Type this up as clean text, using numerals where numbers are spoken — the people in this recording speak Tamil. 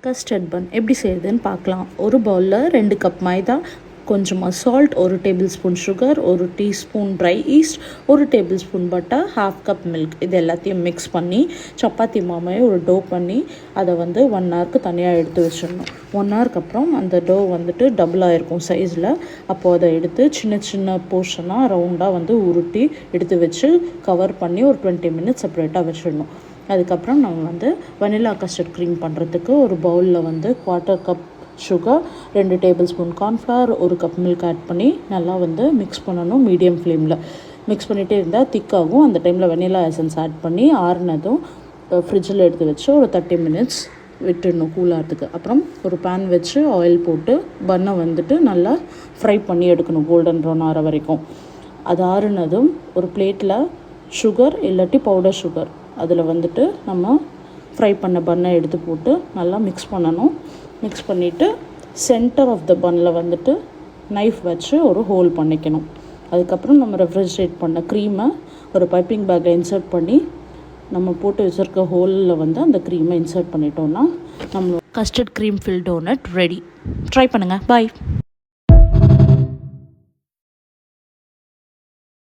கஸ்டர்ட் பன் எப்படி செய்யுதுன்னு பார்க்கலாம். ஒரு பவுலில் 2 கப் மைதா, கொஞ்சமாக salt, 1 table spoon sugar, 1 teaspoon try east, 1 table spoon butter, 1/2 cup milk, இது எல்லாத்தையும் மிக்ஸ் பண்ணி சப்பாத்தி மாமையை ஒரு டோ பண்ணி அதை 1 ஹவருக்கு தனியாக எடுத்து வச்சிடணும். 1 ஹவருக்கு அப்புறம் அந்த டோ டபுளாக இருக்கும் சைஸில். அப்போது அதை எடுத்து சின்ன சின்ன போர்ஷனாக ரவுண்டாக உருட்டி எடுத்து வச்சு கவர் பண்ணி ஒரு 20 மினிட்ஸ் செப்பரேட்டாக வச்சிடணும். அதுக்கப்புறம் நம்ம வெனிலா கஸ்டர்ட் க்ரீம் பண்ணுறதுக்கு ஒரு பவுலில் 1/4 cup sugar, 2 tablespoon cornflour, 1 cup milk add பண்ணி நல்லா மிக்ஸ் பண்ணணும். மீடியம் ஃப்ளேமில் மிக்ஸ் பண்ணிகிட்டே இருந்தால் திக்காகும். அந்த டைமில் வெனிலா எசன்ஸ் ஆட் பண்ணி ஆறுனதும் ஃப்ரிட்ஜில் எடுத்து வச்சு ஒரு 30 மினிட்ஸ் விட்டுடணும் கூலாகிறதுக்கு. அப்புறம் ஒரு பேன் வச்சு ஆயில் போட்டு பன்னை நல்லா ஃப்ரை பண்ணி எடுக்கணும் கோல்டன் ப்ரௌன் ஆகிற வரைக்கும். அது ஆறுனதும் ஒரு பிளேட்டில் சுகர் இல்லாட்டி பவுடர் சுகர் அதில் நம்ம ஃப்ரை பண்ண பன்னை எடுத்து போட்டு நல்லா மிக்ஸ் பண்ணணும். மிக்ஸ் பண்ணிவிட்டு சென்டர் ஆஃப் த பன்னில் நைஃப் வச்சு ஒரு ஹோல் பண்ணிக்கணும். அதுக்கப்புறம் நம்ம ரெஃப்ரிஜரேட் பண்ண க்ரீமை ஒரு பைப்பிங் பேக்கை இன்சர்ட் பண்ணி நம்ம போட்டு வச்சுருக்க ஹோலில் அந்த க்ரீமை இன்சர்ட் பண்ணிட்டோன்னா நம்மளோட custard cream fill donut ready. Try பண்ணுங்கள். பாய்.